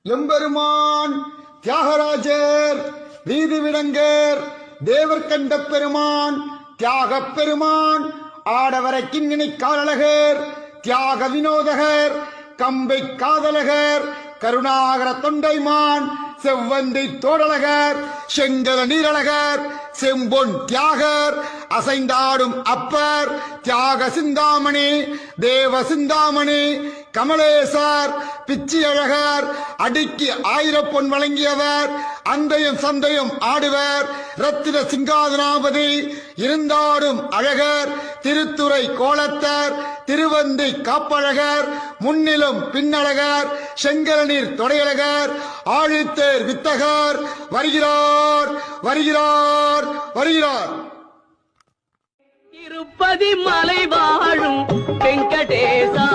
எம்பெருமான் தியாகராஜர் வீதி விடங்கர் தேவர் கண்ட பெருமான் தியாகப் பெருமான் ஆடவரை கிண்ணினை காலழகர் தியாக வினோதகர் கம்பை காதலகர் கருணாகர தொண்டைமான் செவ்வந்தை தோடழகர் செங்கல நீரழகர் செம்பொன் தியாகர் அசைந்தாடும் அப்பர் தியாக சிந்தாமணி தேவ சிந்தாமணி கமலேசர் பிச்சி அழகர் அடிக்கு 1000 பொன் வழங்கியவர் அந்தையும் சந்தையும் ஆடுவர் ரத்தின சிங்காதனாபதி இருந்தாடும் அழகர் திருத்துறை கோலத்தர் திருவந்தி காப்பழகர் முன்னிலும் பின்னழகர் செங்கலநீர் தொடையழகர் ஆழித்தேர் வித்தகர் வருகிறார் வருகிறார் வருகிறார். திருப்பதி மலை வாழும் வெங்கடேசா